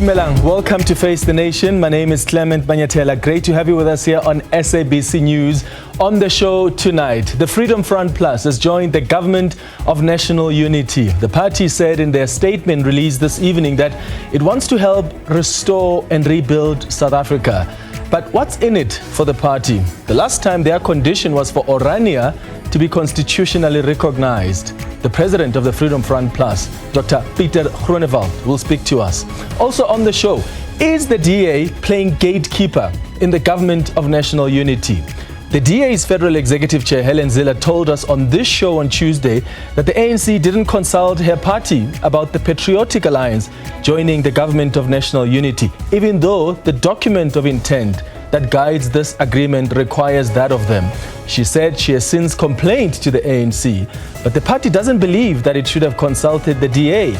Dumelang, welcome to Face the Nation. My name is Clement Banyatela. Great to have you with us here on SABC News. On the show tonight, the Freedom Front Plus has joined the Government of National Unity. The party said in their statement released this evening that it wants to help restore and rebuild South Africa. But what's in it for the party? The last time their condition was for Orania to be constitutionally recognized. The president of the Freedom Front Plus, Dr. Pieter Groenewald, will speak to us. Also on the show, is the DA playing gatekeeper in the Government of National Unity? The DA's Federal Executive Chair, Helen Zille, told us on this show on Tuesday that the ANC didn't consult her party about the Patriotic Alliance joining the Government of National Unity, even though the document of intent that guides this agreement requires that of them. She said she has since complained to the ANC, but the party doesn't believe that it should have consulted the DA.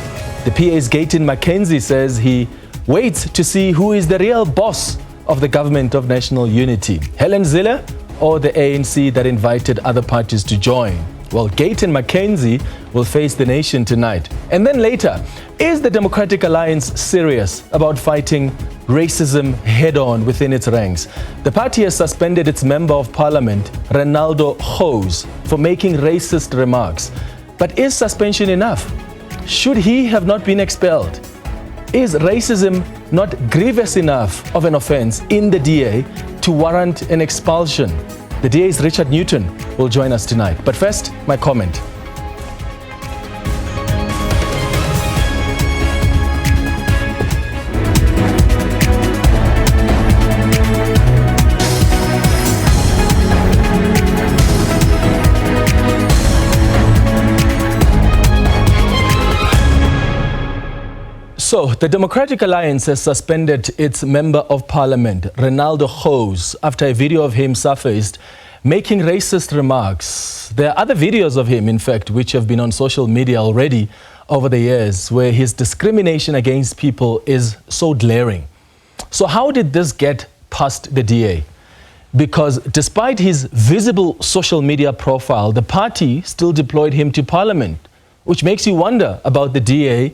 The PA's Gayton McKenzie says he waits to see who is the real boss of the Government of National Unity, Helen Zille or the ANC that invited other parties to join. Well, Gayton McKenzie will face the nation tonight. And then later, is the Democratic Alliance serious about fighting racism head-on within its ranks? The party has suspended its Member of Parliament, Renaldo Gouws, for making racist remarks. But is suspension enough? Should he have not been expelled? Is racism not grievous enough of an offense in the DA to warrant an expulsion? The DA's Richard Newton will join us tonight. But first, my comment. So, the Democratic Alliance has suspended its Member of Parliament, Renaldo Gouws, after a video of him surfaced making racist remarks. There are other videos of him, in fact, which have been on social media already over the years, where his discrimination against people is so glaring. So how did this get past the DA? Because despite his visible social media profile, the party still deployed him to Parliament, which makes you wonder about the DA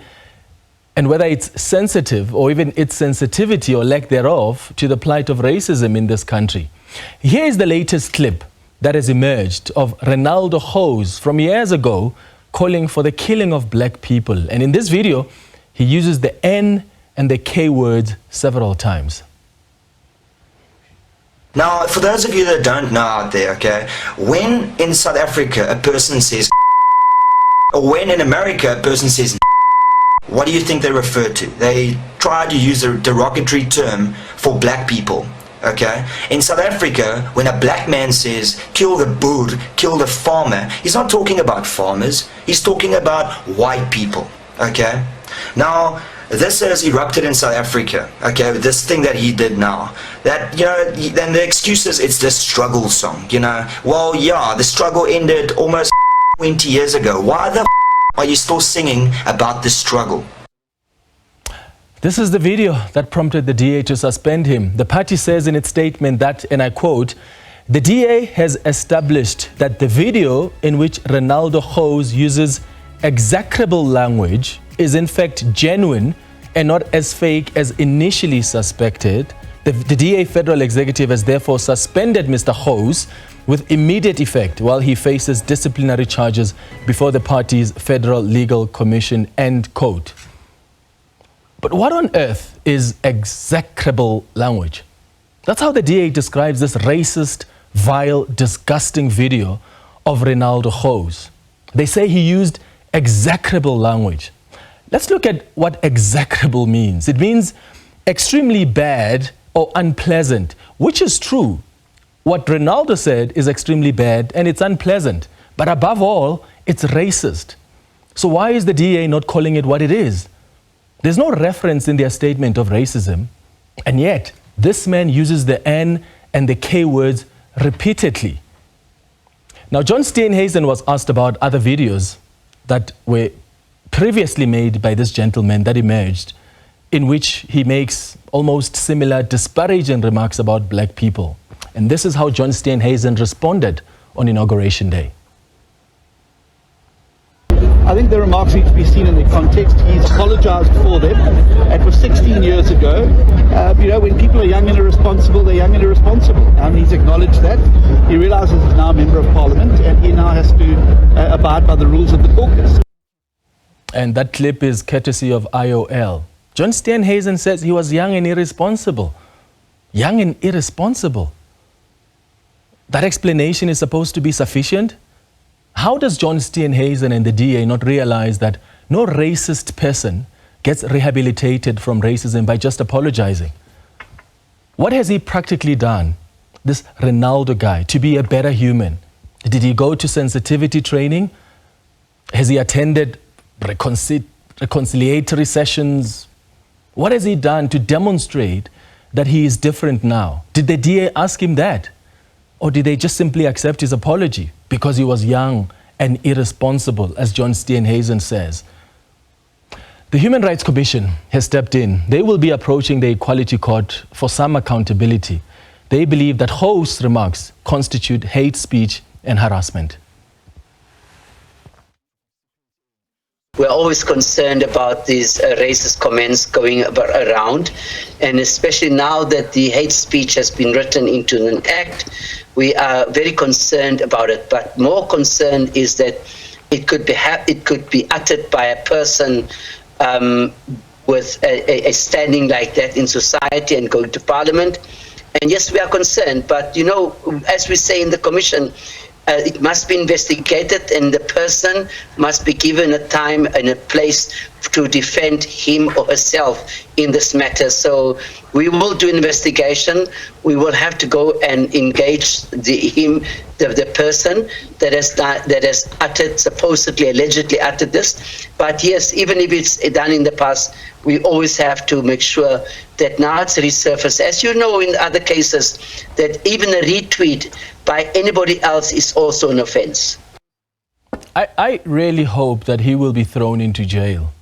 and whether it's sensitive or even its sensitivity or lack thereof to the plight of racism in this country. Here is the latest clip that has emerged of Renaldo Gouws from years ago calling for the killing of black people. And in this video, he uses the N and the K words several times. Now, for those of you that don't know out there, okay, when in South Africa a person says or when in America a person says, what do you think they refer to? They try to use a derogatory term for black people, okay? In South Africa, when a black man says, kill the boer, kill the farmer, he's not talking about farmers, he's talking about white people, okay? Now, this has erupted in South Africa, okay, this thing that he did now. That, you know, then the excuse is it's the struggle song, you know. Well, yeah, the struggle ended almost 20 years ago. Why the are you still singing about the struggle? This is the video that prompted the DA to suspend him. The party says in its statement that, and I quote, the DA has established that the video in which Renaldo Gouws uses execrable language is in fact genuine and not as fake as initially suspected. The DA Federal Executive has therefore suspended Mr. Gouws with immediate effect while he faces disciplinary charges before the party's Federal Legal Commission, end quote. But what on earth is execrable language? That's how the DA describes this racist, vile, disgusting video of Renaldo Gouws. They say he used execrable language. Let's look at what execrable means. It means extremely bad or unpleasant, which is true. What Renaldo said is extremely bad and it's unpleasant, but above all, it's racist. So why is the DA not calling it what it is? There's no reference in their statement of racism, and yet this man uses the N and the K words repeatedly. Now, John Steenhuisen was asked about other videos that were previously made by this gentleman that emerged, in which he makes almost similar disparaging remarks about black people. And this is how John Steenhuisen responded on Inauguration Day. I think the remarks need to be seen in their context. He's apologized for them. It was 16 years ago. When people are young and irresponsible, they're young and irresponsible. He's acknowledged that. He realizes he's now a member of parliament, and he now has to abide by the rules of the caucus. And that clip is courtesy of IOL. John Steenhuisen says he was young and irresponsible. Young and irresponsible. That explanation is supposed to be sufficient? How does John Steenhuisen and the DA not realize that no racist person gets rehabilitated from racism by just apologizing? What has he practically done, this Renaldo guy, to be a better human? Did he go to sensitivity training? Has he attended reconciliatory sessions? What has he done to demonstrate that he is different now? Did the DA ask him that? Or did they just simply accept his apology because he was young and irresponsible, as John Steenhuisen says? The Human Rights Commission has stepped in. They will be approaching the Equality Court for some accountability. They believe that Gouws' remarks constitute hate speech and harassment. We're always concerned about these racist comments going around, and especially now that the hate speech has been written into an act, we are very concerned about it. But more concerned is that it could be uttered by a person with a standing like that in society and going to parliament. And yes, we are concerned, but as we say in the commission, it must be investigated, and the person must be given a time and a place to defend him or herself in this matter. So we will do investigation. We will have to go and engage the person that has uttered, supposedly, allegedly uttered this. But yes, even if it's done in the past, we always have to make sure that now it's resurfaced. As you know, in other cases, that even a retweet by anybody else is also an offense. I really hope that he will be thrown into jail,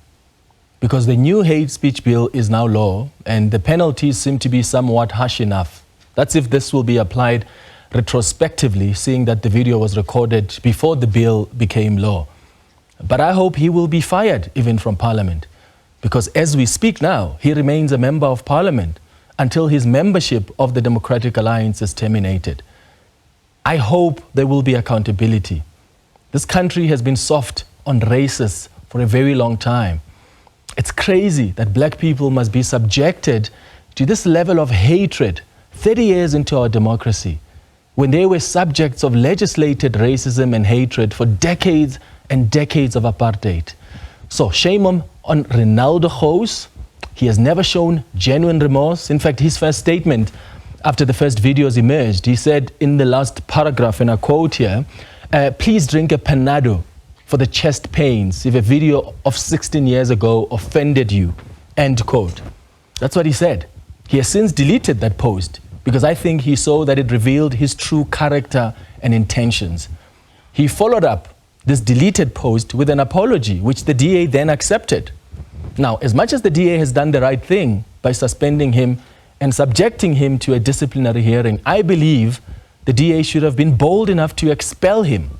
because the new hate speech bill is now law and the penalties seem to be somewhat harsh enough. That's if this will be applied retrospectively, seeing that the video was recorded before the bill became law. But I hope he will be fired even from Parliament, because as we speak now, he remains a member of Parliament until his membership of the Democratic Alliance is terminated. I hope there will be accountability. This country has been soft on racists for a very long time. It's crazy that black people must be subjected to this level of hatred 30 years into our democracy, when they were subjects of legislated racism and hatred for decades and decades of apartheid. So shame on Renaldo Gouws. He has never shown genuine remorse. In fact, his first statement after the first videos emerged, he said in the last paragraph, and I quote here, please drink a Panado for the chest pains if a video of 16 years ago offended you, end quote. That's what he said. He has since deleted that post because I think he saw that it revealed his true character and intentions. He followed up this deleted post with an apology, which the DA then accepted. Now, as much as the DA has done the right thing by suspending him and subjecting him to a disciplinary hearing, I believe the DA should have been bold enough to expel him.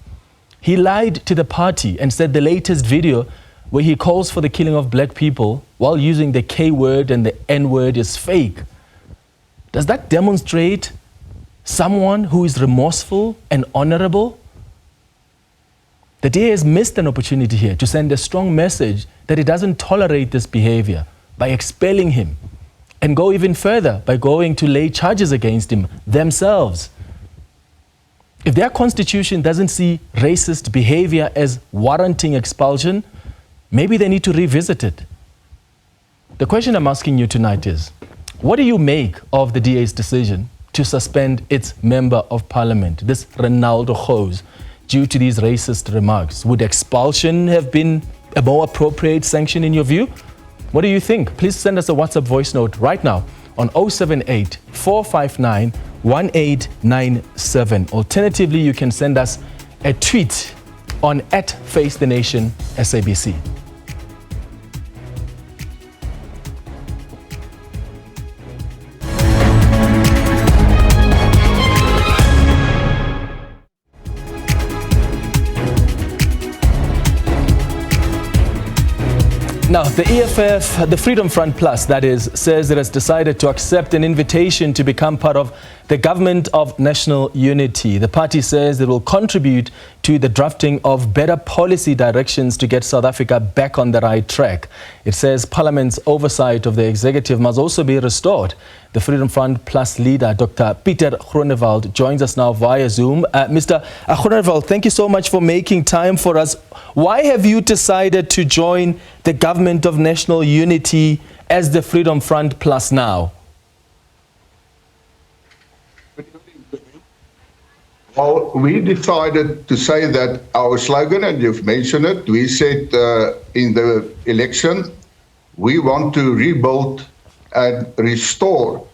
He lied to the party and said the latest video where he calls for the killing of black people while using the K word and the N word is fake. Does that demonstrate someone who is remorseful and honorable? The DA has missed an opportunity here to send a strong message that it doesn't tolerate this behavior by expelling him, and go even further by going to lay charges against him themselves. If their constitution doesn't see racist behavior as warranting expulsion, maybe they need to revisit it. The question I'm asking you tonight is, what do you make of the DA's decision to suspend its member of parliament, this Renaldo Gouws, due to these racist remarks? Would expulsion have been a more appropriate sanction in your view? What do you think? Please send us a WhatsApp voice note right now on 078 459 1897. Alternatively, you can send us a tweet on @FaceTheNation SABC. Now, the EFF, the Freedom Front Plus, that is, says it has decided to accept an invitation to become part of the Government of National Unity. The party says it will contribute to the drafting of better policy directions to get South Africa back on the right track. It says Parliament's oversight of the executive must also be restored. The Freedom Front Plus leader, Dr. Pieter Groenewald, joins us now via Zoom. Mr. Groenewald, thank you so much for making time for us. Why have you decided to join the Government of National Unity as the Freedom Front Plus now? Well, we decided to say that our slogan, and you've mentioned it, we said in the election, we want to rebuild and restore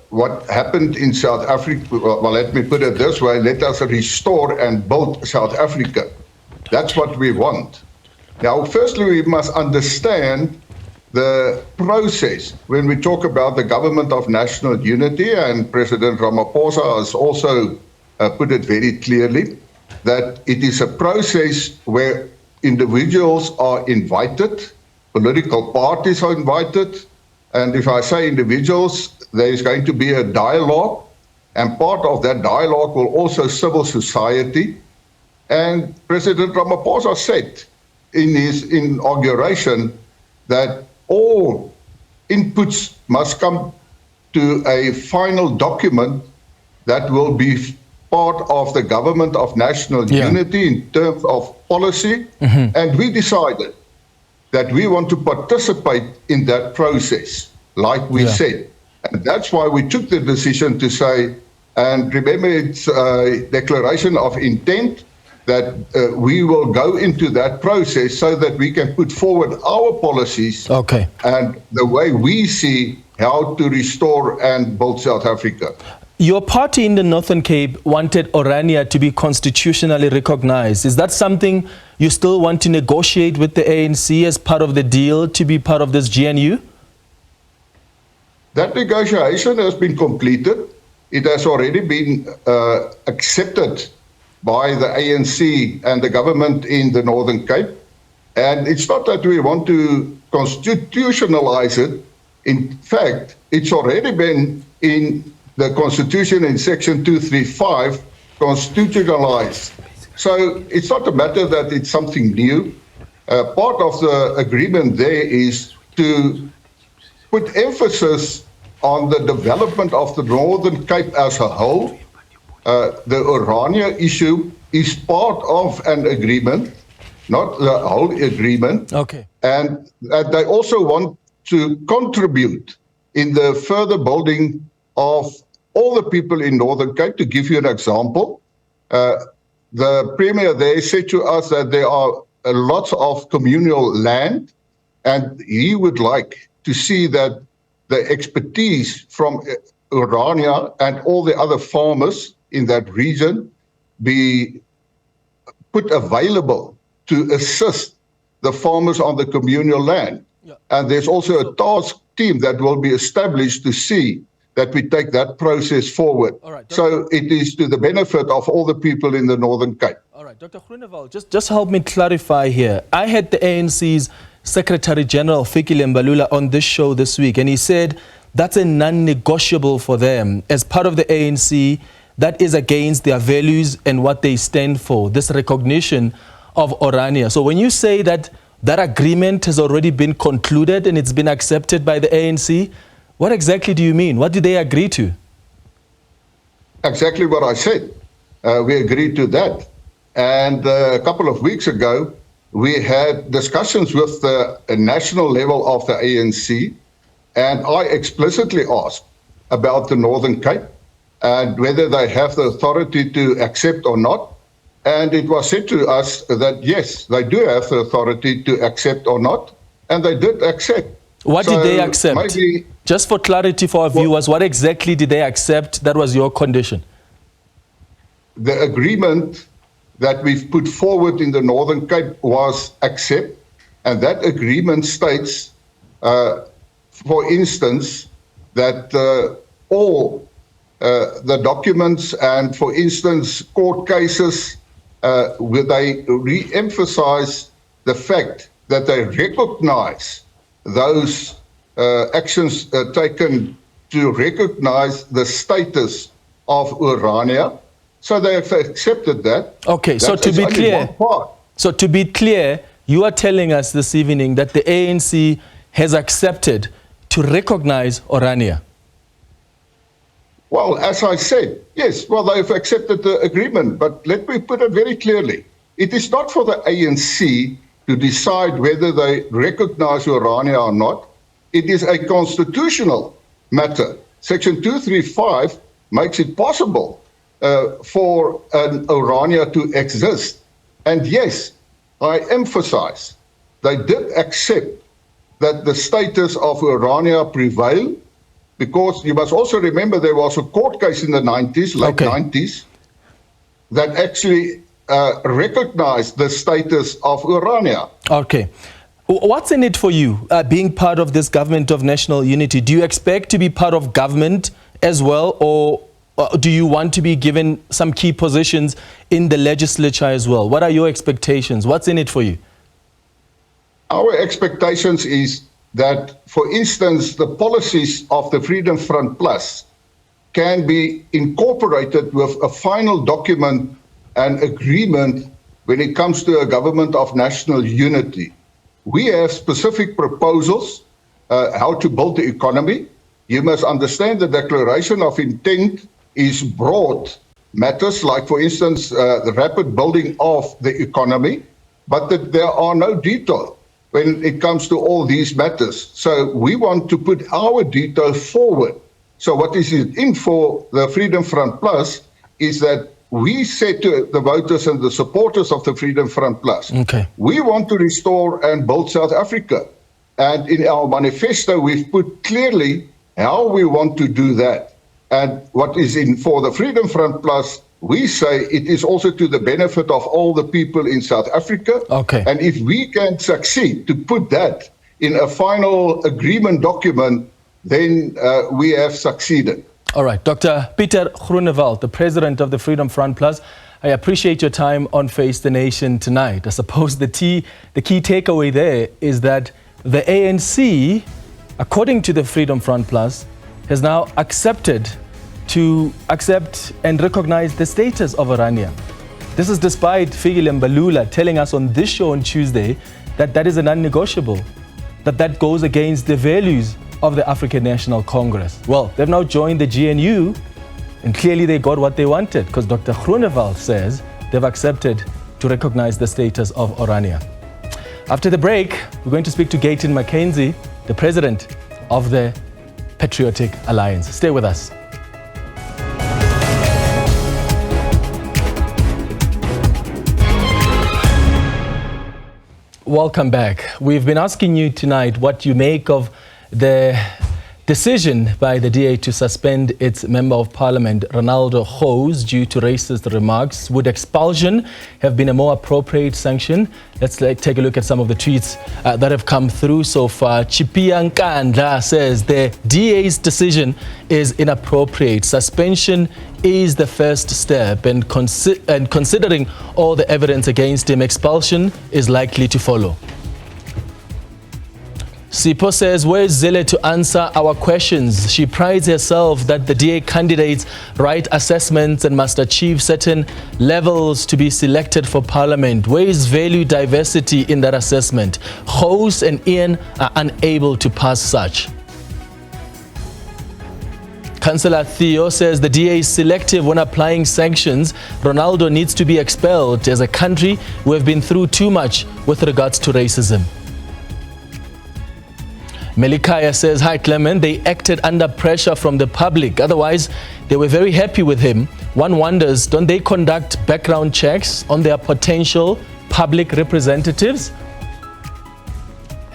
what happened in South Africa. Well, let me put it this way, let us restore and build South Africa. That's what we want. Now, firstly, we must understand the process when we talk about the Government of National Unity, and President Ramaphosa has also put it very clearly, that it is a process where individuals are invited, political parties are invited, and if I say individuals, there is going to be a dialogue, and part of that dialogue will also civil society. And President Ramaphosa said in his inauguration that all inputs must come to a final document that will be part of the Government of National Unity in terms of policy. And we decided that we want to participate in that process, like we said. And that's why we took the decision to say, and remember, it's a declaration of intent, that we will go into that process so that we can put forward our policies and the way we see how to restore and build South Africa. Your party in the Northern Cape wanted Orania to be constitutionally recognized. Is that something you still want to negotiate with the ANC as part of the deal to be part of this GNU? That negotiation has been completed. It has already been accepted by the ANC and the government in the Northern Cape. And it's not that we want to constitutionalize it. In fact, it's already been in the Constitution in Section 235 constitutionalized. So it's not a matter that it's something new. Part of the agreement there is to put emphasis on the development of the Northern Cape as a whole. The Orania issue is part of an agreement, not the whole agreement. And they also want to contribute in the further building of all the people in Northern Cape. To give you an example, the Premier there said to us that there are lots of communal land, and he would like to see that the expertise from Orania and all the other farmers in that region be put available to assist the farmers on the communal land. And there's also a task team that will be established to see that we take that process forward. So it is to the benefit of all the people in the Northern Cape. All right, Dr. Groenewald, just help me clarify here. I had the ANC's Secretary General, Fikile Mbalula, on this show this week, and he said that's a non-negotiable for them. As part of the ANC, that is against their values and what they stand for, this recognition of Orania. So when you say that that agreement has already been concluded and it's been accepted by the ANC, what exactly do you mean? What did they agree to? Exactly what I said. We agreed to that. And a couple of weeks ago, we had discussions with the national level of the ANC, and I explicitly asked about the Northern Cape and whether they have the authority to accept or not. And it was said to us that, yes, they do have the authority to accept or not, and they did accept. What did they accept? Maybe, just for clarity for our viewers, what exactly did they accept that was your condition? The agreement that we've put forward in the Northern Cape was accept, and that agreement states, for instance, that all the documents and, for instance, court cases, where they re-emphasize the fact that they recognize those actions taken to recognize the status of Orania. So they have accepted that. Okay, so to be clear, you are telling us this evening that the ANC has accepted to recognize Orania. Well, as I said, yes, well, they've accepted the agreement, but let me put it very clearly. It is not for the ANC to decide whether they recognize Orania or not. It is a constitutional matter. Section 235 makes it possible for an Orania to exist. And yes, I emphasize, they did accept that the status of Orania prevail, because you must also remember there was a court case in the 90s, late 90s, that actually recognized the status of Orania. Okay. What's in it for you, being part of this government of national unity? Do you expect to be part of government as well, or do you want to be given some key positions in the legislature as well? What are your expectations? What's in it for you? Our expectations is that, for instance, the policies of the Freedom Front Plus can be incorporated with a final document and agreement when it comes to a government of national unity. We have specific proposals how to build the economy. You must understand the declaration of intent is broad matters, like, for instance, the rapid building of the economy, but that there are no detail when it comes to all these matters. So we want to put our detail forward. So what is in for the Freedom Front Plus is that we said to the voters and the supporters of the Freedom Front Plus, we want to restore and build South Africa. And in our manifesto, we've put clearly how we want to do that. And what is in for the Freedom Front Plus, we say it is also to the benefit of all the people in South Africa. And if we can succeed to put that in a final agreement document, then we have succeeded. All right, Dr. Pieter Groenewald, the president of the Freedom Front Plus, I appreciate your time on Face the Nation tonight. I suppose the key takeaway there is that the ANC, according to the Freedom Front Plus, has now accepted and recognize the status of Orania. This is despite Fikile Mbalula telling us on this show on Tuesday that that is a non-negotiable, that goes against the values of the African National Congress. Well, they've now joined the GNU, and clearly they got what they wanted, because Dr. Groenewald says they've accepted to recognize the status of Orania. After the break, we're going to speak to Gayton McKenzie, the president of the Patriotic Alliance. Stay with us. Welcome back. We've been asking you tonight what you make of the decision by the DA to suspend its Member of Parliament, Renaldo Gouws, due to racist remarks. Would expulsion have been a more appropriate sanction? Let's take a look at some of the tweets that have come through so far. Chipia Nkandla says the DA's decision is inappropriate. Suspension is the first step, and considering all the evidence against him, expulsion is likely to follow. Sipho says, where's Zille to answer our questions? She prides herself that the DA candidates write assessments and must achieve certain levels to be selected for parliament. Where is value diversity in that assessment? Gouws and Ian are unable to pass such. Councillor Theo says the DA is selective when applying sanctions. Renaldo needs to be expelled. As a country, we have been through too much with regards to racism. Melikaya says, hi Clement, they acted under pressure from the public. Otherwise, they were very happy with him. One wonders, don't they conduct background checks on their potential public representatives?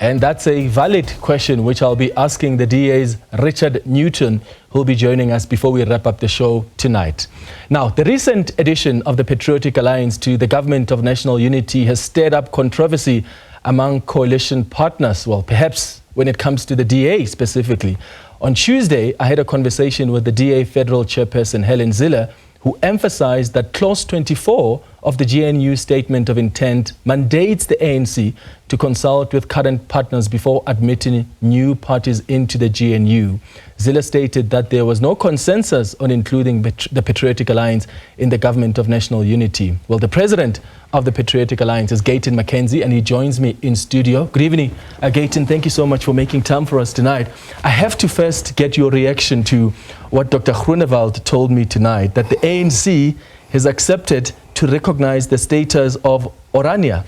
And that's a valid question, which I'll be asking the DA's Richard Newton, who'll be joining us before we wrap up the show tonight. Now, the recent addition of the Patriotic Alliance to the Government of National Unity has stirred up controversy among coalition partners. Well, perhaps when it comes to the DA specifically. On Tuesday, I had a conversation with the DA Federal Chairperson, Helen Zille, who emphasized that Clause 24 of the GNU Statement of Intent mandates the ANC to consult with current partners before admitting new parties into the GNU. Zille stated that there was no consensus on including the Patriotic Alliance in the Government of National Unity. Well, the president of the Patriotic Alliance is Gayton McKenzie, and he joins me in studio. Good evening, Gayton. Thank you so much for making time for us tonight. I have to first get your reaction to what Dr. Groenewald told me tonight, that the ANC has accepted to recognize the status of Orania.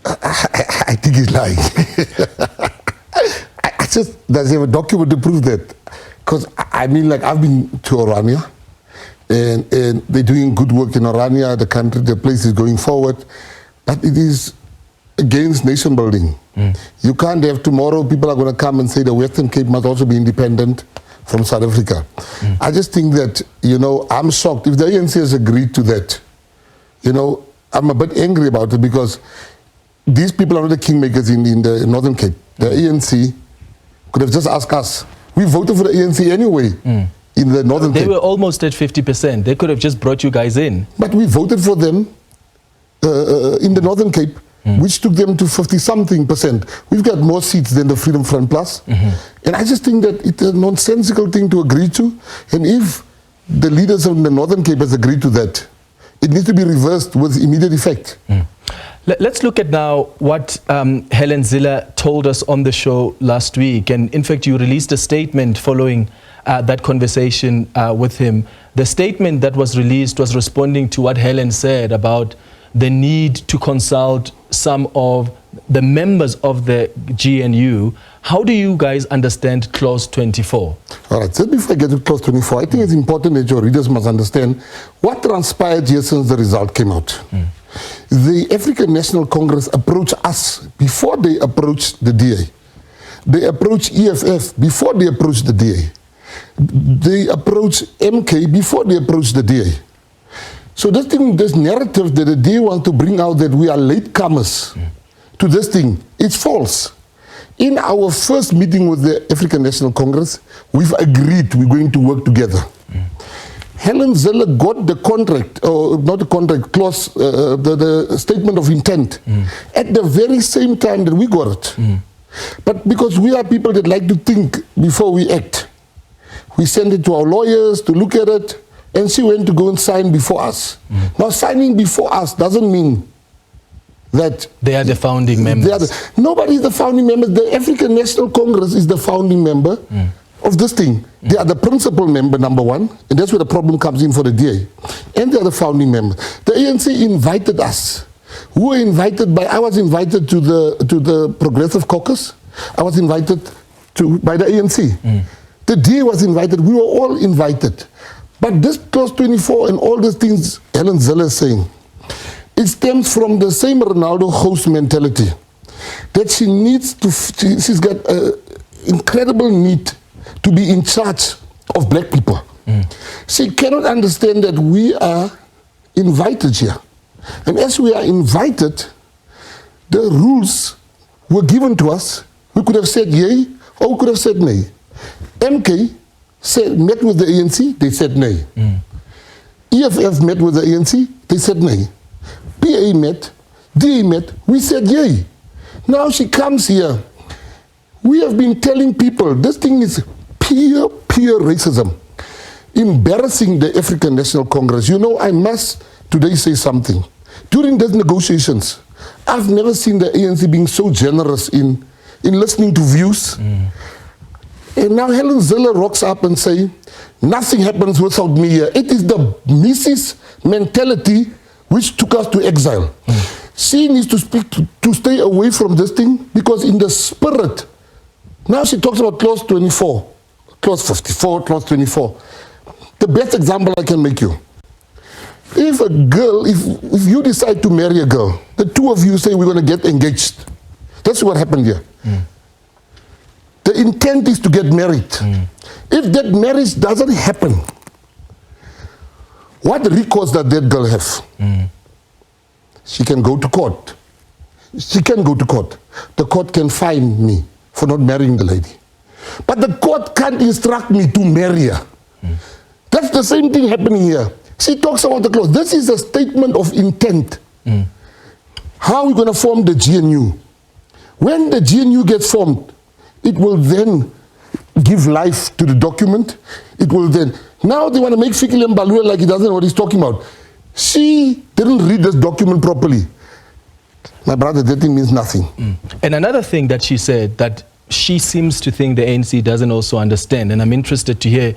I think he's lying. I just, does he have a document to prove that? Because I mean, like, I've been to Orania, and they're doing good work in Orania. The country, the place is going forward, but it is against nation building. You can't have tomorrow people are going to come and say the Western Cape must also be independent from South Africa. I just think that, you know, I'm shocked. If the ANC has agreed to that, you know, I'm a bit angry about it, because these people are not the kingmakers in the Northern Cape. The ANC could have just asked us. We voted for the ANC anyway in the Northern Cape. They were almost at 50%. They could have just brought you guys in. But we voted for them in the Northern Cape, which took them to 50-something%. We've got more seats than the Freedom Front Plus. And I just think that it's a nonsensical thing to agree to. And if the leaders of the Northern Cape has agreed to that, it needs to be reversed with immediate effect. Let's look at now what Helen Zille told us on the show last week. And in fact, you released a statement following that conversation with him. The statement that was released was responding to what Helen said about the need to consult some of the members of the GNU. How do you guys understand Clause 24? All right, so before I get to Clause 24, I think it's important that your readers must understand what transpired here since the result came out. The African National Congress approached us before they approached the DA. They approached EFF before they approached the DA. They approached MK before they approached the DA. So this thing, this narrative that the DA want to bring out that we are latecomers to this thing, it's false. In our first meeting with the African National Congress, we've agreed we're going to work together. Helen Zille got the contract, or not the contract, clause, the statement of intent at the very same time that we got it. But because we are people that like to think before we act, we sent it to our lawyers to look at it, and she went to go and sign before us. Now, signing before us doesn't mean that they are the founding members. Nobody is the founding member. The African National Congress is the founding member of this thing. They are the principal member, number one, and that's where the problem comes in for the DA. And they are the founding member. The ANC invited us. We were invited by, I was invited to the Progressive Caucus. I was invited by the ANC. The DA was invited. We were all invited. But this Clause 24 and all these things Helen Zille is saying, it stems from the same Renaldo Gouws mentality, that she needs to, she's got an incredible need to be in charge of black people. She cannot understand that we are invited here. And as we are invited, the rules were given to us. We could have said yay, or we could have said nay. MK met with the ANC, they said nay. EFF met with the ANC, they said nay. PA met, DA met, we said yay. Now she comes here. We have been telling people this thing is pure racism, embarrassing the African National Congress. You know, I must today say something. During these negotiations, I've never seen the ANC being so generous in listening to views. And now Helen Zille rocks up and say, nothing happens without me here. It is the Mrs. mentality which took us to exile. She needs to speak to stay away from this thing, because in the spirit, now she talks about Clause 24, Clause 54, Clause 24. The best example I can make you. If a girl, if you decide to marry a girl, the two of you say we're going to get engaged. That's what happened here. The intent is to get married. If that marriage doesn't happen, what recourse does that girl have? She can go to court. She can go to court. The court can fine me for not marrying the lady. But the court can't instruct me to marry her. That's the same thing happening here. She talks about the clause. This is a statement of intent. How are we going to form the GNU? When the GNU gets formed, it will then give life to the document. It will then... Now they want to make Fikile Mbalula like he doesn't know what he's talking about. She didn't read this document properly. My brother, that thing means nothing. And another thing that she said, that she seems to think the ANC doesn't also understand, and I'm interested to hear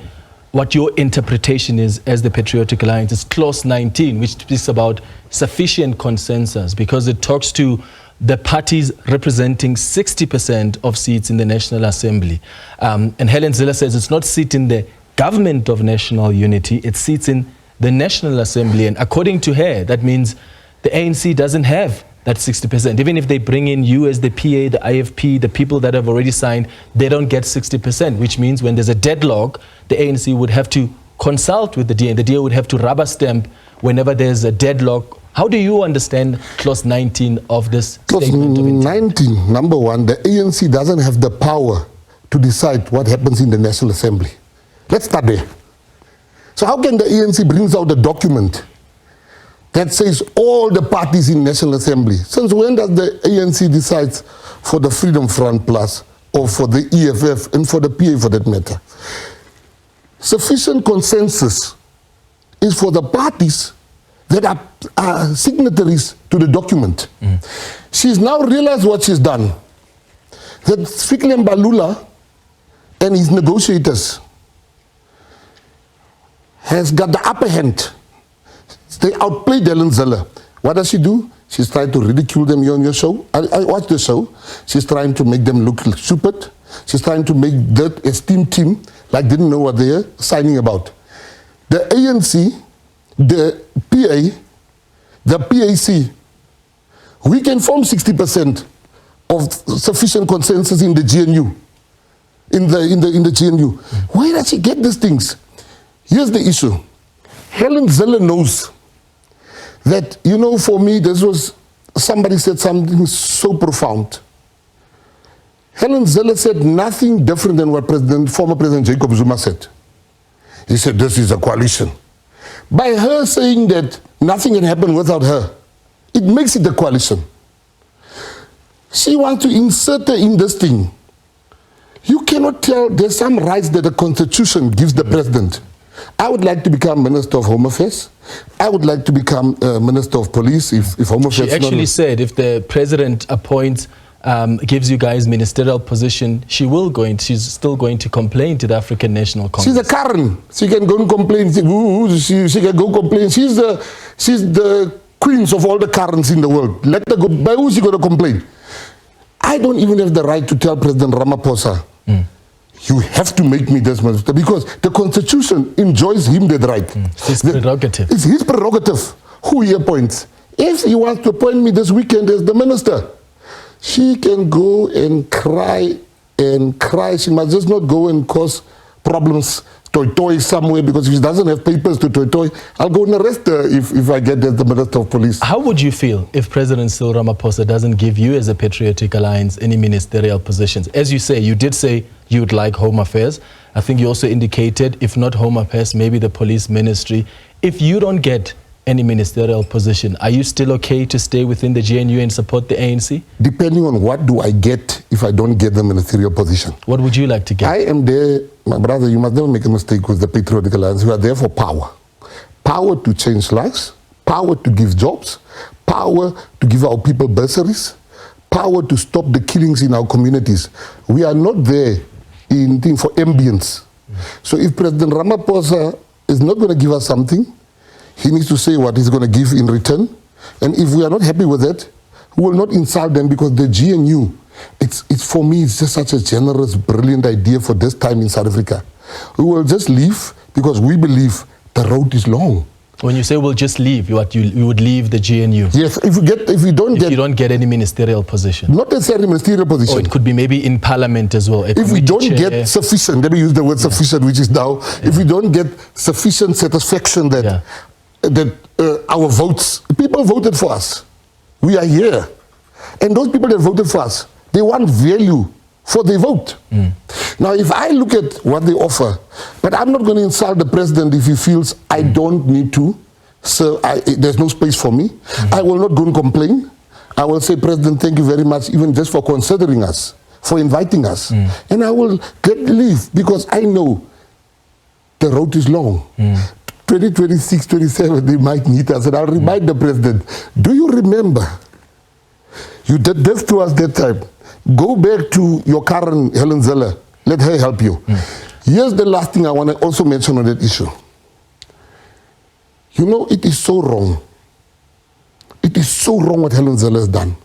what your interpretation is as the Patriotic Alliance, is clause 19, which speaks about sufficient consensus, because it talks to the parties representing 60% of seats in the National Assembly. And Helen Zille says it's not seat in the government of national unity, it sits in the National Assembly. And according to her, that means the ANC doesn't have that 60%. Even if they bring in you as the PA, the IFP, the people that have already signed, they don't get 60%, which means when there's a deadlock, the ANC would have to consult with the DA. The DA would have to rubber stamp whenever there's a deadlock. How do you understand clause 19 of this statement of intent? 19, number one, the ANC doesn't have the power to decide what happens in the National Assembly. Let's start there. So how can the ANC brings out a document that says all the parties in National Assembly? Since when does the ANC decide for the Freedom Front Plus or for the EFF and for the PA for that matter? Sufficient consensus is for the parties that are signatories to the document. She's now realized what she's done. That Fikile Mbalula and his negotiators has got the upper hand. They outplayed Helen Zille. What does she do? She's trying to ridicule them here on your show. I watched the show. She's trying to make them look stupid. She's trying to make that esteemed team like didn't know what they're signing about. The ANC, the PA, the PAC, we can form 60% of sufficient consensus in the GNU. In the GNU. Where does she get these things? Here's the issue. Helen Zille knows that, you know, for me, somebody said something so profound. Helen Zille said nothing different than what former President Jacob Zuma said. He said, this is a coalition. By her saying that nothing can happen without her, it makes it a coalition. She wants to insert her in this thing. You cannot tell, there's some rights that the Constitution gives the president. I would like to become Minister of Home Affairs. I would like to become Minister of Police if Home Affairs... She actually said if the president appoints, gives you guys ministerial position, she's still going to complain to the African National Congress. She's a Karen. She can go and complain. She can go complain. She's the queens of all the Karens in the world. Let her go. By who's she going to complain? I don't even have the right to tell President Ramaphosa, you have to make me this minister, because the Constitution enjoys him that right. It's his prerogative. It's his prerogative who he appoints. If he wants to appoint me this weekend as the minister, she can go and cry and cry. She must just not go and cause problems, toy somewhere, because if she doesn't have papers to toy, I'll go and arrest her if I get as the Minister of Police. How would you feel if President Cyril Ramaphosa doesn't give you as a Patriotic Alliance any ministerial positions? As you say, you did say you would like Home Affairs. I think you also indicated, if not Home Affairs, maybe the Police Ministry. If you don't get any ministerial position, are you still okay to stay within the GNU and support the ANC? Depending on what do I get if I don't get the ministerial position. What would you like to get? I am there, my brother, you must never make a mistake with the Patriotic Alliance. We are there for power. Power to change lives, power to give jobs, power to give our people bursaries, power to stop the killings in our communities. We are not there for ambience. So if President Ramaphosa is not going to give us something, he needs to say what he's going to give in return. And if we are not happy with it, we will not insult them, because the GNU, it's for me, it's just such a generous, brilliant idea for this time in South Africa. We will just leave because we believe the road is long. When you say we'll just leave, you would leave the GNU? Yes, if you don't get any ministerial position. Not necessarily ministerial position. Or it could be maybe in parliament as well. If we don't get sufficient, let me use the word sufficient, which is now, if we don't get sufficient satisfaction that our votes, people voted for us. We are here. And those people that voted for us, they want value for their vote. Now, if I look at what they offer, but I'm not going to insult the president if he feels I don't need to, so there's no space for me. I will not go and complain. I will say, President, thank you very much, even just for considering us, for inviting us. And I will get leave because I know the road is long. 2026, 27, they might need us. And I'll remind the president, do you remember? You did this to us that time. Go back to your current Helen Zeller. Let her help you. Here's the last thing I want to also mention on that issue. You know, it is so wrong. It is so wrong what Helen Zeller has done.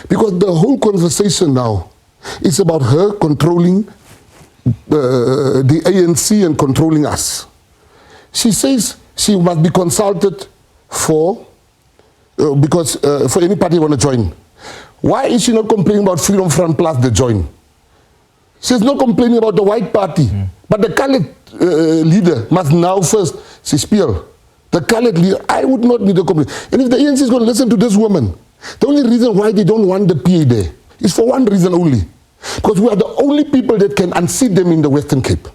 Because the whole conversation now is about her controlling the ANC and controlling us. She says she must be consulted for any party you want to join. Why is she not complaining about Freedom Front Plus, the join? She's not complaining about the white party. But the colored leader must now first, she spiel. The colored leader, I would not need a complaint. And if the ANC is going to listen to this woman, the only reason why they don't want the PA there is for one reason only. Because we are the only people that can unseat them in the Western Cape.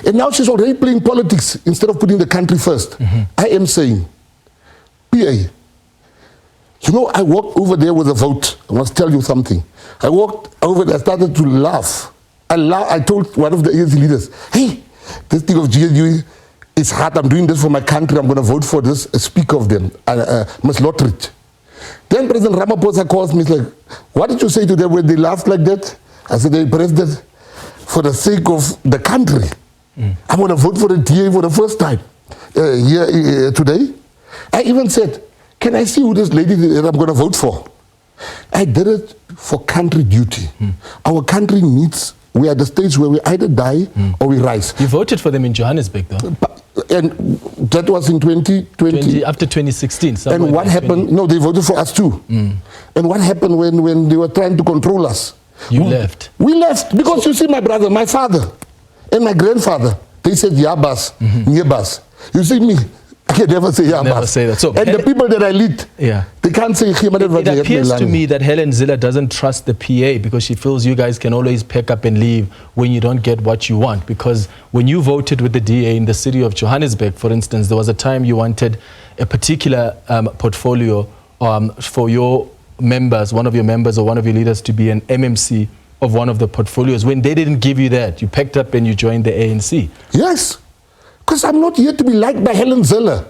And now she's already playing politics instead of putting the country first. I am saying, PA, you know, I walked over there with a vote. I must tell you something. I walked over there, I started to laugh. I told one of the ANC leaders, hey, this thing of GSU is hard. I'm doing this for my country. I'm going to vote for this speaker of them, Ms. Lotridge. Then President Ramaphosa calls me, like, what did you say to them when they laughed like that? I said, hey, President, for the sake of the country, I'm going to vote for the DA for the first time here today. I even said, can I see who this lady that I'm going to vote for? I did it for country duty. Our country needs, we are at the stage where we either die or we rise. You voted for them in Johannesburg, though. And that was in 2020. After 2016. And what happened? No, they voted for us too. And what happened when they were trying to control us? You left. We left because you see, my brother, my father, and my grandfather, they said Yabas, Nyebas. You see me, I can never say Yabas. Never say that. So, and the people that I lead, they can't say Khimanet. It appears to me that Helen Zille doesn't trust the PA because she feels you guys can always pack up and leave when you don't get what you want. Because when you voted with the DA in the city of Johannesburg, for instance, there was a time you wanted a particular portfolio for your members, one of your members or one of your leaders to be an MMC of one of the portfolios. When they didn't give you that, you packed up and you joined the ANC. Yes, because I'm not here to be liked by Helen Zeller.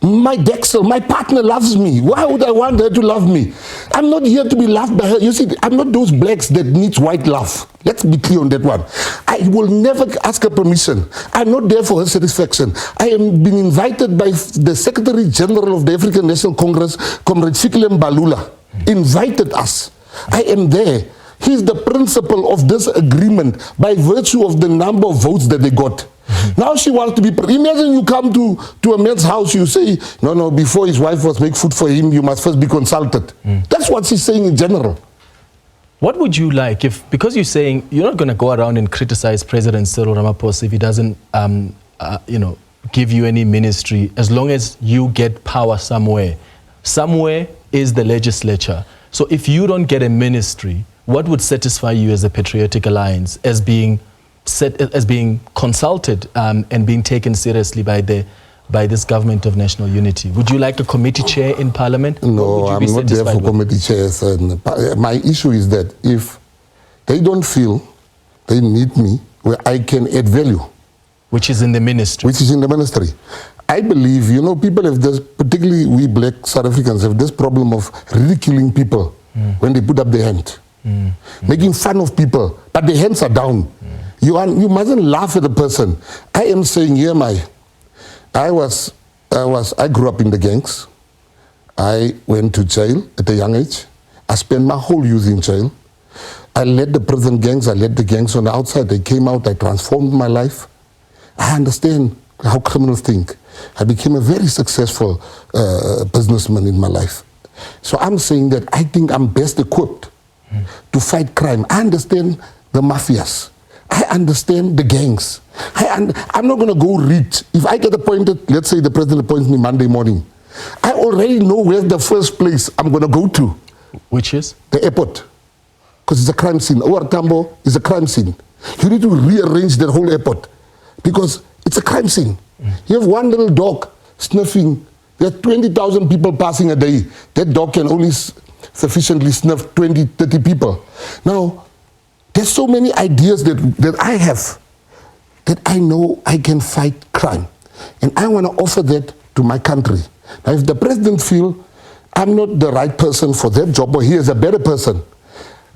My Dexel, my partner loves me. Why would I want her to love me? I'm not here to be loved by her. You see, I'm not those blacks that needs white love. Let's be clear on that one. I will never ask her permission. I'm not there for her satisfaction. I am being invited by the Secretary General of the African National Congress, Comrade Fikile Mbalula, invited us. I am there. He's the principal of this agreement by virtue of the number of votes that they got. Now she wants to be... Imagine you come to a man's house, you say, no, before his wife was make food for him, you must first be consulted. That's what she's saying in general. What would you like if, because you're saying you're not going to go around and criticize President Cyril Ramaphosa if he doesn't, give you any ministry, as long as you get power somewhere. Somewhere is the legislature. So if you don't get a ministry, what would satisfy you as a Patriotic Alliance as being consulted and being taken seriously by this government of national unity? Would you like a committee chair in Parliament? No, I'm not there for committee chairs. My issue is that if they don't feel they need me where I can add value. Which is in the ministry. Which is in the ministry. I believe, people have this, particularly we black South Africans, have this problem of ridiculing people when they put up their hand. Making fun of people, but their hands are down. You mustn't laugh at a person. I am saying, I grew up in the gangs. I went to jail at a young age. I spent my whole youth in jail. I led the prison gangs. I led the gangs on the outside. They came out. I transformed my life. I understand how criminals think. I became a very successful businessman in my life. So I'm saying that I think I'm best equipped to fight crime. I understand the mafias. I understand the gangs. I'm not going to go read. If I get appointed, let's say the president appoints me Monday morning, I already know where's the first place I'm going to go to. Which is? The airport. because it's a crime scene. OR Tambo is a crime scene. You need to rearrange that whole airport because it's a crime scene. You have one little dog sniffing. There are 20,000 people passing a day. That dog can only sufficiently sniff 20, 30 people. Now, there's so many ideas that I have that I know I can fight crime. And I want to offer that to my country. Now, if the president feels I'm not the right person for that job or he is a better person,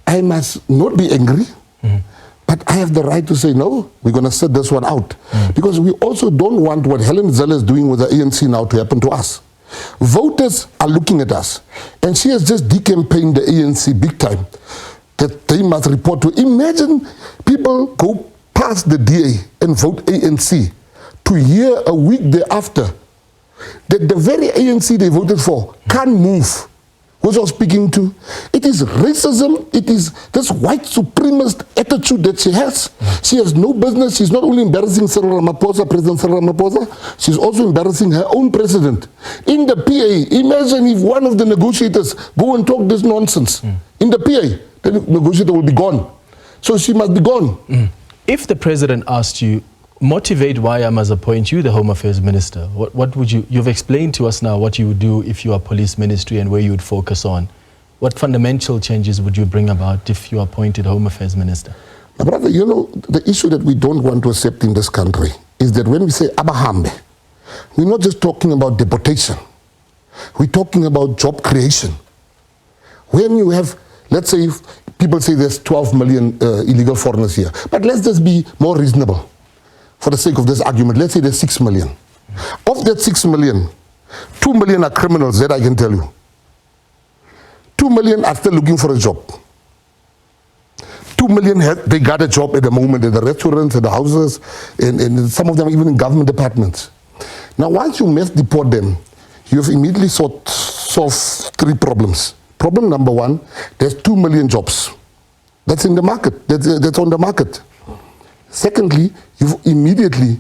I must not be angry. But I have the right to say, no, we're going to set this one out. Because we also don't want what Helen Zille is doing with the ANC now to happen to us. Voters are looking at us. And she has just decampaigned the ANC big time. That they must report to. Imagine people go past the DA and vote ANC to hear a week thereafter that the very ANC they voted for can't move. Who I was speaking to, it is racism, it is this white supremacist attitude that she has. She has no business. She's not only embarrassing President Cyril Ramaphosa, she's also embarrassing her own president. In the PA, imagine if one of the negotiators go and talk this nonsense. In the PA, the negotiator will be gone. So she must be gone. If the president asked you, motivate why I must appoint you the Home Affairs Minister, what would you've explained to us now what you would do if you are police ministry and where you would focus on. What fundamental changes would you bring about if you are appointed Home Affairs Minister? My brother, you know, the issue that we don't want to accept in this country is that when we say Abahambe, we're not just talking about deportation. We're talking about job creation. When you have, let's say, people say there's 12 million illegal foreigners here, but let's just be more reasonable. For the sake of this argument, let's say there's 6 million. Of that 6 million, 2 million are criminals, that I can tell you. 2 million are still looking for a job. 2 million, they got a job at the moment at the restaurants, at the houses, and some of them even in government departments. Now, once you mass deport them, you've immediately solved 3 problems. Problem number 1, there's 2 million jobs. That's in the market, that's on the market. Secondly, you've immediately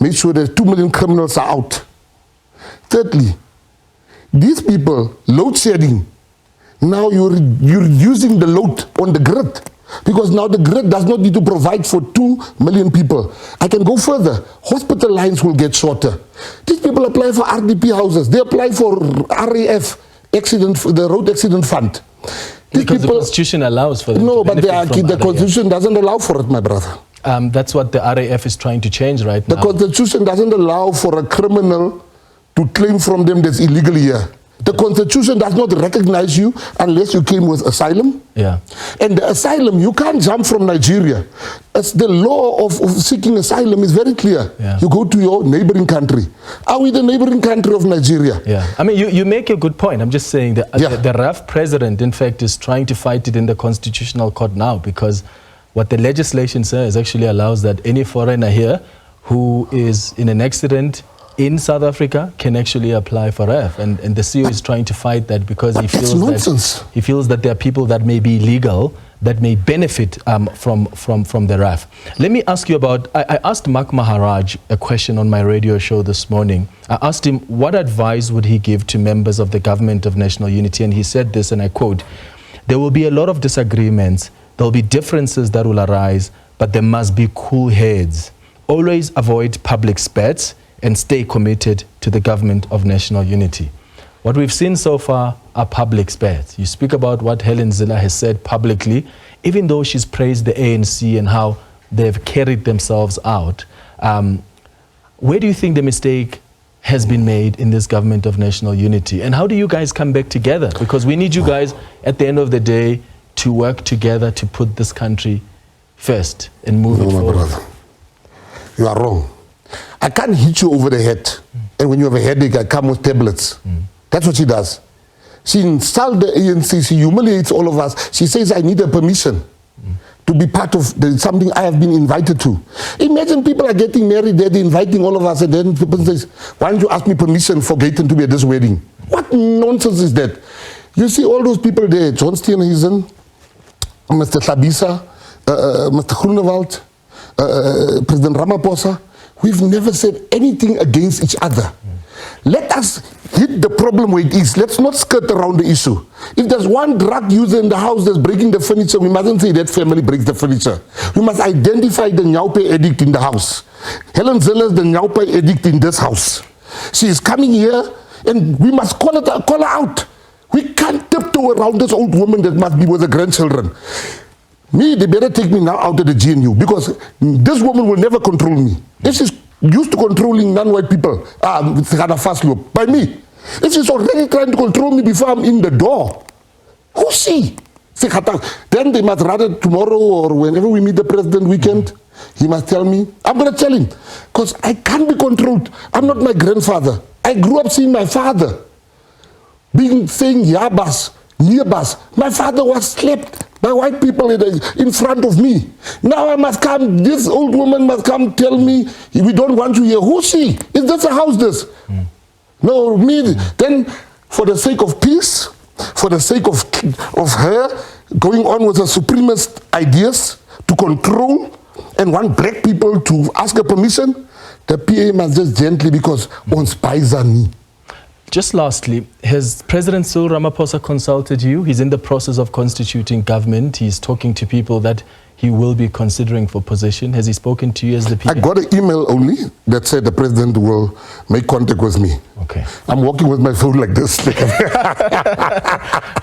made sure that 2 million criminals are out. Thirdly, these people, load shedding, now you're reducing the load on the grid because now the grid does not need to provide for 2 million people. I can go further. Hospital lines will get shorter. These people apply for RDP houses. They apply for RAF, the Road Accident Fund. Because the Constitution allows for them. No, but the Constitution doesn't allow for it, my brother. That's what the RAF is trying to change right now. The Constitution doesn't allow for a criminal to claim from them that's illegally here. The Constitution does not recognize you unless you came with asylum. Yeah. And the asylum, you can't jump from Nigeria. As the law of seeking asylum is very clear. Yeah. You go to your neighboring country. Are we the neighboring country of Nigeria? Yeah. I mean, you make a good point. I'm just saying that the RAF president, in fact, is trying to fight it in the Constitutional Court now because what the legislation says actually allows that any foreigner here who is in an accident in South Africa can actually apply for RAF. And the CEO is trying to fight that because he feels that there are people that may be legal that may benefit from the RAF. Let me ask you about, I asked Mark Maharaj a question on my radio show this morning. I asked him what advice would he give to members of the Government of National Unity, and he said this, and I quote, "There will be a lot of disagreements, there will be differences that will arise, but there must be cool heads. Always avoid public spats and stay committed to the Government of National Unity." What we've seen so far are public spats. You speak about what Helen Zille has said publicly, even though she's praised the ANC and how they've carried themselves out. Where do you think the mistake has been made in this Government of National Unity? And how do you guys come back together? Because we need you guys at the end of the day to work together to put this country first and move it forward. Brother, you are wrong. I can't hit you over the head. And when you have a headache, I come with tablets. That's what she does. She insults the ANC. She humiliates all of us. She says, I need a permission to be part of something I have been invited to. Imagine people are getting married, they're inviting all of us, and then people say, why don't you ask me permission for Gayton to be at this wedding? What nonsense is that? You see all those people there, John Steenhuisen, Mr. Thabisa, Mr. Groenewald, President Ramaphosa. We've never said anything against each other. Let us hit the problem where it is. Let's not skirt around the issue. If there's one drug user in the house that's breaking the furniture, we mustn't say that family breaks the furniture. We must identify the Nyaupe addict in the house. Helen Ziller is the Nyaupe addict in this house. She is coming here, and we must call her out. We can't tiptoe around this old woman that must be with the grandchildren. Me, they better take me now out of the GNU, because this woman will never control me. If she's used to controlling non-white people, it's got a fast loop by me. If she's already trying to control me before I'm in the door, who's she? Then they must rather tomorrow or whenever we meet the president weekend, he must tell me. I'm going to tell him, because I can't be controlled. I'm not my grandfather. I grew up seeing my father saying yabas, niyabas. My father was slapped by white people in front of me. Now I must come, this old woman must come tell me, we don't want you here. Who's she? Is this a house this? No, me. Then for the sake of peace, for the sake of her going on with her supremacist ideas to control and want black people to ask her permission, the PA must just gently, because on Spaizani. Just lastly, has President Cyril Ramaphosa consulted you? He's in the process of constituting government. He's talking to people that he will be considering for position. Has he spoken to you as the PA? I got an email only that said the president will make contact with me. Okay. I'm walking with my phone like this.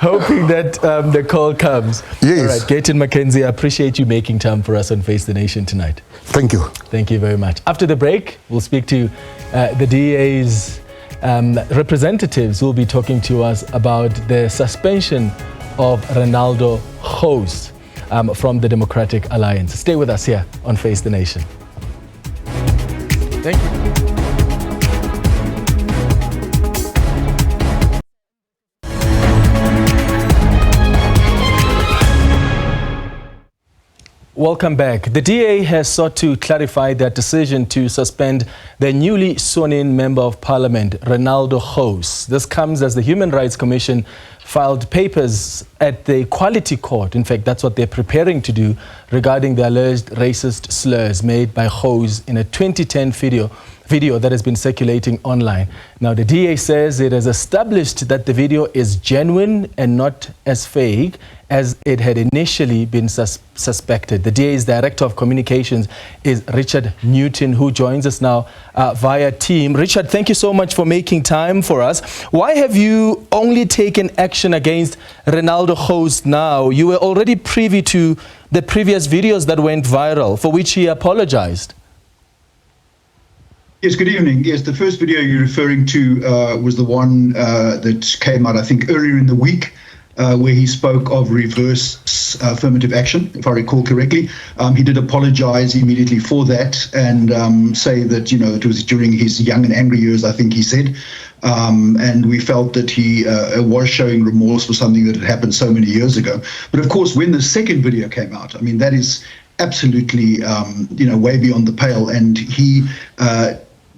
Hoping that the call comes. Yes. All right, Gayton, McKenzie, I appreciate you making time for us on Face the Nation tonight. Thank you. Thank you very much. After the break, we'll speak to the DA's representatives who will be talking to us about the suspension of Renaldo Gouws from the Patriotic Alliance. Stay with us here on Face the Nation. Thank you. Welcome back. The DA has sought to clarify their decision to suspend the newly sworn-in Member of Parliament, Renaldo Gouws. This comes as the Human Rights Commission filed papers at the Equality Court. In fact, that's what they're preparing to do regarding the alleged racist slurs made by Gouws in a 2010 video that has been circulating online. Now, the DA says it has established that the video is genuine and not as fake as it had initially been suspected. The DA's Director of Communications is Richard Newton, who joins us now via Team. Richard, thank you so much for making time for us. Why have you only taken action against Renaldo Gouws now? You were already privy to the previous videos that went viral, for which he apologized. Yes, good evening. Yes, the first video you're referring to was the one that came out, I think, earlier in the week, where he spoke of reverse affirmative action, if I recall correctly. He did apologize immediately for that and say that, it was during his young and angry years, I think he said. And we felt that he was showing remorse for something that had happened so many years ago. But of course, when the second video came out, I mean, that is absolutely, way beyond the pale. And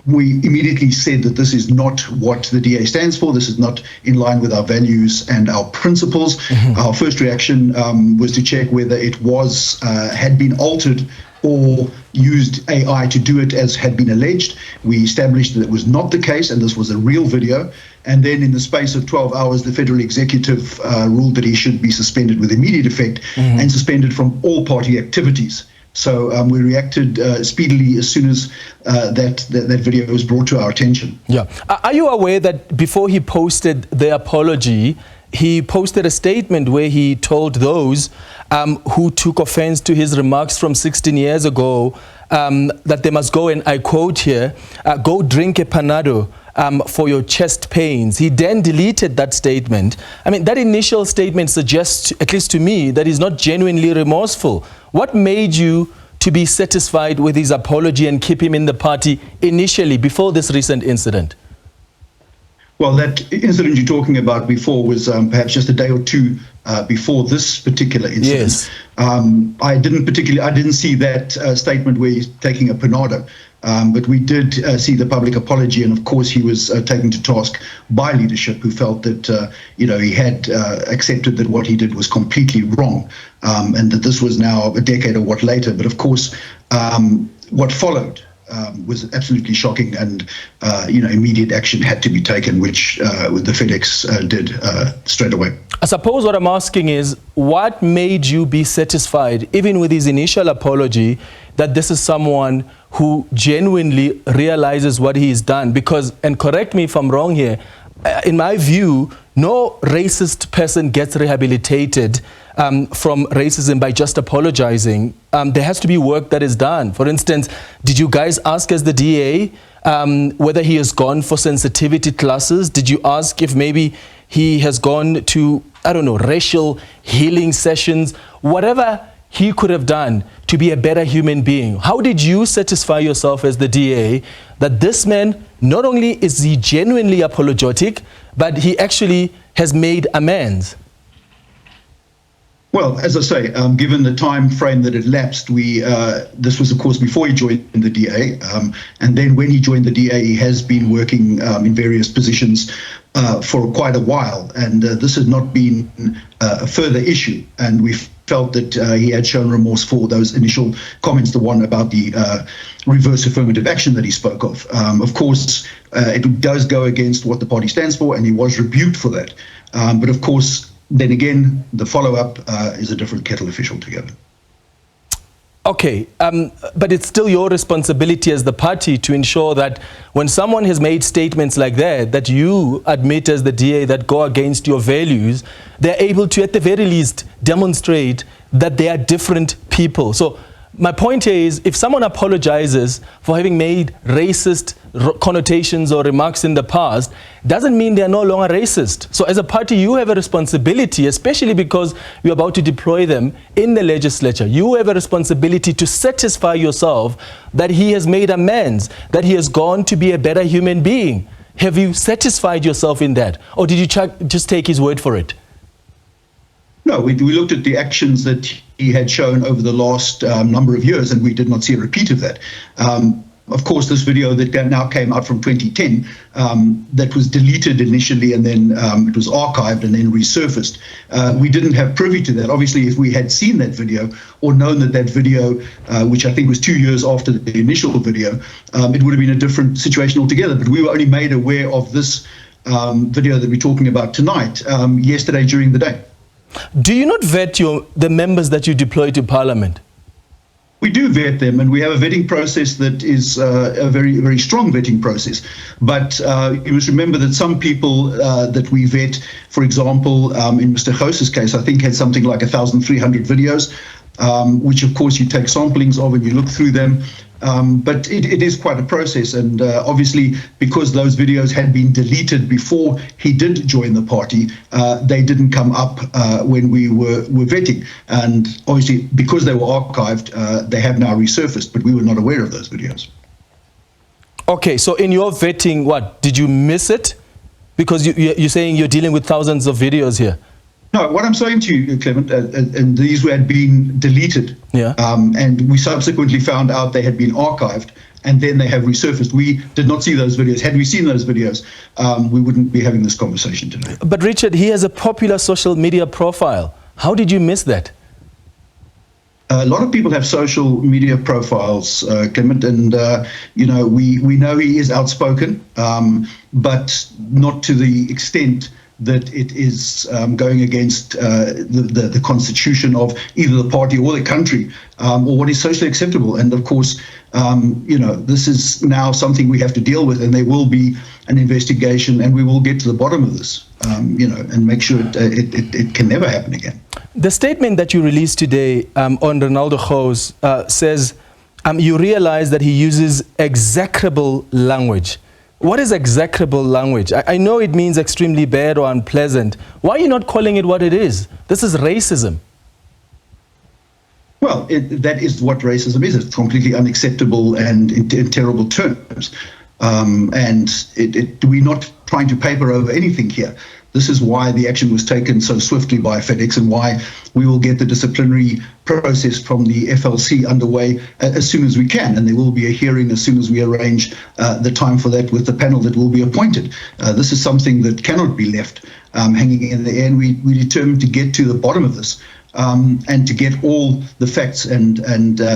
we immediately said that this is not what the DA stands for. This is not in line with our values and our principles. Mm-hmm. Our first reaction was to check whether it was had been altered or used AI to do it as had been alleged. We established that it was not the case and this was a real video. And then in the space of 12 hours, the federal executive ruled that he should be suspended with immediate effect and suspended from all party activities. So we reacted speedily as soon as that video was brought to our attention. Yeah. Are you aware that before he posted the apology, he posted a statement where he told those who took offense to his remarks from 16 years ago that they must go, and I quote here, go drink a Panado for your chest pains. He then deleted that statement. I mean, that initial statement suggests, at least to me, that he's not genuinely remorseful. What made you to be satisfied with his apology and keep him in the party initially, before this recent incident? Well, that incident you're talking about before was perhaps just a day or two before this particular incident. Yes. I didn't see that statement where he's taking a Panado. But we did see the public apology, and of course he was taken to task by leadership, who felt that he had accepted that what he did was completely wrong, and that this was now a decade or what later. But of course, what followed was absolutely shocking, and immediate action had to be taken, which the FedEx did straight away. I suppose what I'm asking is, what made you be satisfied, even with his initial apology, that this is someone who genuinely realizes what he's done? Because, and correct me if I'm wrong here, in my view, no racist person gets rehabilitated from racism by just apologizing. There has to be work that is done. For instance, did you guys ask as the DA whether he has gone for sensitivity classes? Did you ask if maybe he has gone to, I don't know, racial healing sessions? Whatever he could have done to be a better human being. How did you satisfy yourself as the DA that this man, not only is he genuinely apologetic, but he actually has made amends? Well, as I say, given the time frame that had lapsed, this was, of course, before he joined the DA. And then when he joined the DA, he has been working in various positions for quite a while. And this had not been a further issue. And we felt that he had shown remorse for those initial comments, the one about the reverse affirmative action that he spoke of. Of course, it does go against what the party stands for, and he was rebuked for that. But of course, then again, the follow-up is a different kettle of fish altogether. Okay, but it's still your responsibility as the party to ensure that when someone has made statements like that you admit as the DA that go against your values, they're able to, at the very least, demonstrate that they are different people. So my point here is, if someone apologizes for having made racist connotations or remarks in the past, doesn't mean they're no longer racist. So as a party, you have a responsibility, especially because you're about to deploy them in the legislature. You have a responsibility to satisfy yourself that he has made amends, that he has gone to be a better human being. Have you satisfied yourself in that? Or did you just take his word for it? No, we looked at the actions that he had shown over the last number of years, and we did not see a repeat of that. Of course, this video that now came out from 2010, that was deleted initially, and then it was archived and then resurfaced. We didn't have privy to that. Obviously, if we had seen that video or known that video, which I think was 2 years after the initial video, it would have been a different situation altogether. But we were only made aware of this video that we're talking about tonight, yesterday during the day. Do you not vet the members that you deploy to Parliament? We do vet them, and we have a vetting process that is a very, very strong vetting process. But you must remember that some people that we vet, for example, in Mr. Gouws' case, I think had something like 1,300 videos, which of course you take samplings of and you look through them. But it is quite a process, and obviously because those videos had been deleted before he did join the party, they didn't come up when we were vetting, and obviously because they were archived, they have now resurfaced, but we were not aware of those videos. Okay, so in your vetting, what, did you miss it? Because you're saying you're dealing with thousands of videos here. No, what I'm saying to you, Clement, and these had been deleted, and we subsequently found out they had been archived, and then they have resurfaced. We did not see those videos. Had we seen those videos, we wouldn't be having this conversation today. But Richard, he has a popular social media profile. How did you miss that? A lot of people have social media profiles, Clement, and we know he is outspoken, but not to the extent that it is going against the constitution of either the party or the country, or what is socially acceptable. And of course, this is now something we have to deal with, and there will be an investigation, and we will get to the bottom of this, and make sure it can never happen again. The statement that you released today on Renaldo Gouws says you realize that he uses execrable language. What is execrable language? I know it means extremely bad or unpleasant. Why are you not calling it what it is? This is racism. Well, that is what racism is. It's completely unacceptable and in terrible terms. We're not trying to paper over anything here. This is why the action was taken so swiftly by FedEx, and why we will get the disciplinary process from the FLC underway as soon as we can. And there will be a hearing as soon as we arrange the time for that with the panel that will be appointed. This is something that cannot be left hanging in the air, and we're determined to get to the bottom of this. and to get all the facts and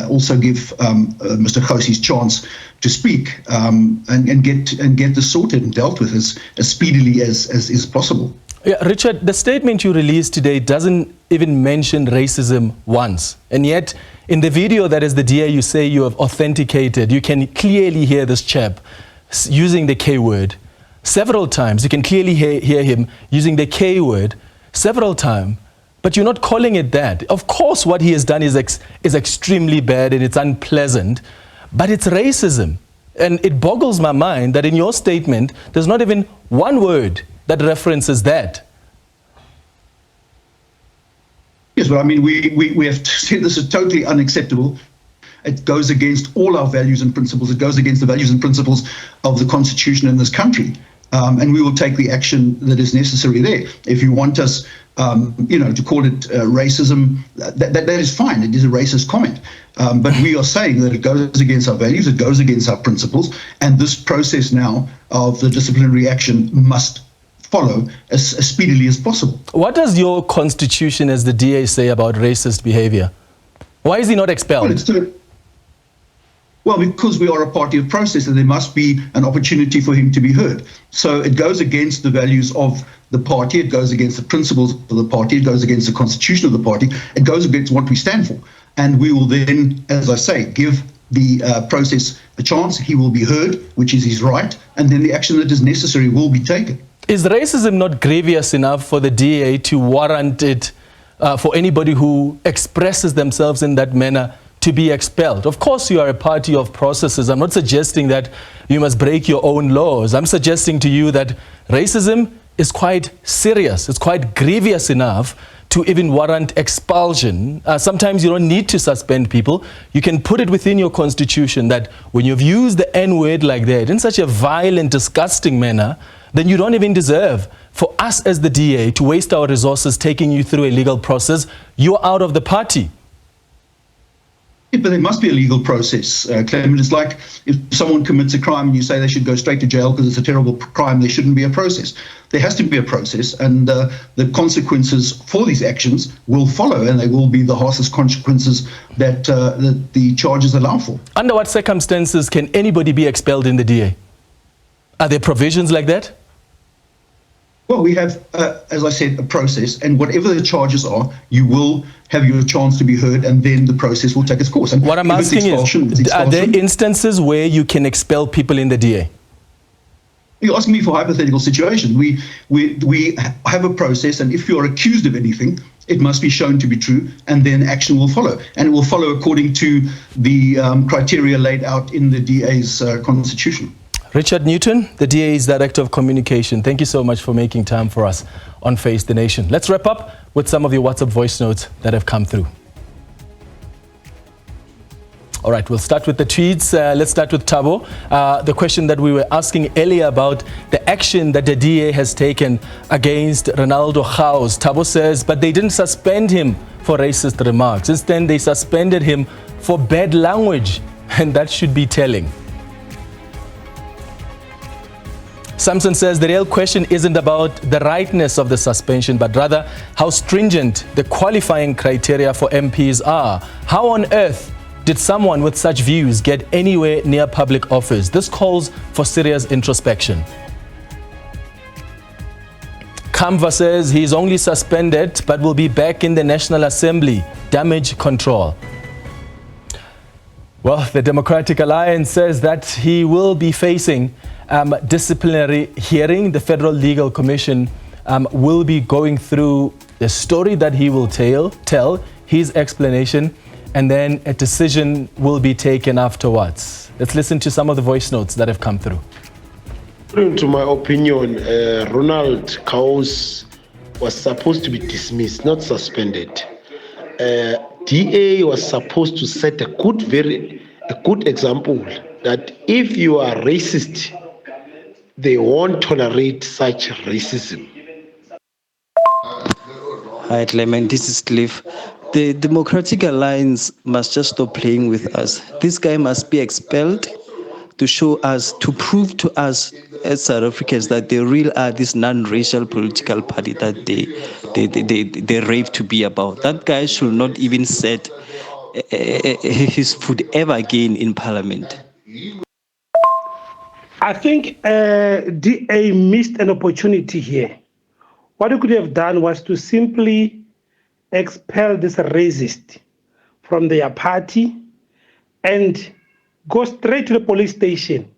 also give Mr. Gouws his chance to speak and get this sorted and dealt with as speedily as is possible. Yeah, Richard, the statement you released today doesn't even mention racism once. And yet, in the video that is the DA you say you have authenticated, you can clearly hear this chap using the K word several times. You can clearly hear him using the K word several times. But you're not calling it that. Of course, what he has done is extremely bad and it's unpleasant, but it's racism. And it boggles my mind that in your statement, there's not even one word that references that. Yes, but I mean, we have said this is totally unacceptable. It goes against all our values and principles. It goes against the values and principles of the Constitution in this country. And we will take the action that is necessary there. If you want us, to call it racism, that is fine. It is a racist comment. But we are saying that it goes against our values, it goes against our principles, and this process now of the disciplinary action must follow as speedily as possible. What does your constitution as the DA say about racist behavior? Why is he not expelled? Well, because we are a party of process and there must be an opportunity for him to be heard. So it goes against the values of the party, it goes against the principles of the party, it goes against the constitution of the party, it goes against what we stand for. And we will then, as I say, give the process a chance, he will be heard, which is his right, and then the action that is necessary will be taken. Is racism not grievous enough for the DA to warrant it for anybody who expresses themselves in that manner to be expelled? Of course, you are a party of processes. I'm not suggesting that you must break your own laws. I'm suggesting to you that racism is quite serious. It's quite grievous enough to even warrant expulsion. Sometimes you don't need to suspend people. You can put it within your constitution that when you've used the N-word like that in such a violent, disgusting manner, then you don't even deserve for us as the DA to waste our resources taking you through a legal process. You're out of the party. Yeah, but there must be a legal process, Clement. It's like if someone commits a crime and you say they should go straight to jail because it's a terrible crime, there shouldn't be a process. There has to be a process, and the consequences for these actions will follow, and they will be the harshest consequences that the charges allow for. Under what circumstances can anybody be expelled in the DA? Are there provisions like that? Well, we have, as I said, a process, and whatever the charges are, you will have your chance to be heard, and then the process will take its course. And what I'm asking is, are there instances where you can expel people in the DA? You're asking me for a hypothetical situation. We have a process, and if you're accused of anything, it must be shown to be true, and then action will follow. And it will follow according to the criteria laid out in the DA's constitution. Richard Newton, the DA's Director of Communication, thank you so much for making time for us on Face the Nation. Let's wrap up with some of your WhatsApp voice notes that have come through. All right, we'll start with the tweets. Let's start with Tabo. The question that we were asking earlier about the action that the DA has taken against Renaldo Gouws. Tabo says, but they didn't suspend him for racist remarks. Instead, they suspended him for bad language, and that should be telling. Samson says the real question isn't about the rightness of the suspension, but rather how stringent the qualifying criteria for MPs are. How on earth did someone with such views get anywhere near public office? This calls for serious introspection. Kamva says he's only suspended but will be back in the National Assembly. Damage control. Well, the Patriotic Alliance says that he will be facing disciplinary hearing. The Federal Legal Commission will be going through the story that he will tell, his explanation, and then a decision will be taken afterwards. Let's listen to some of the voice notes that have come through. According to my opinion, Renaldo Gouws was supposed to be dismissed, not suspended. DA was supposed to set a good example that if you are racist, they won't tolerate such racism. Hi, Clement. This is Cliff. The Patriotic Alliance must just stop playing with us. This guy must be expelled. to show us, to prove to us as South Africans that they really are this non-racial political party that they rave to be about. That guy should not even set his foot ever again in Parliament. I think DA missed an opportunity here. What he could have done was to simply expel this racist from their party and go straight to the police station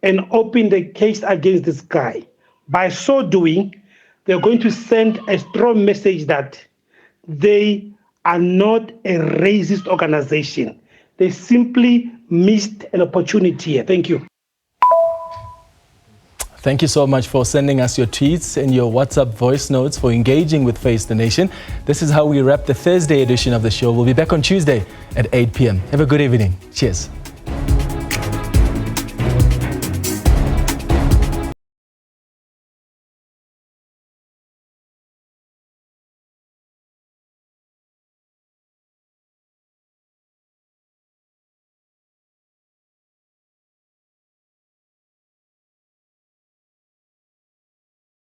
and open the case against this guy. By so doing, they're going to send a strong message that they are not a racist organization. They simply missed an opportunity here. Thank you. Thank you so much for sending us your tweets and your WhatsApp voice notes, for engaging with Face the Nation. This is how we wrap the Thursday edition of the show. We'll be back on Tuesday at 8 p.m. Have a good evening. Cheers.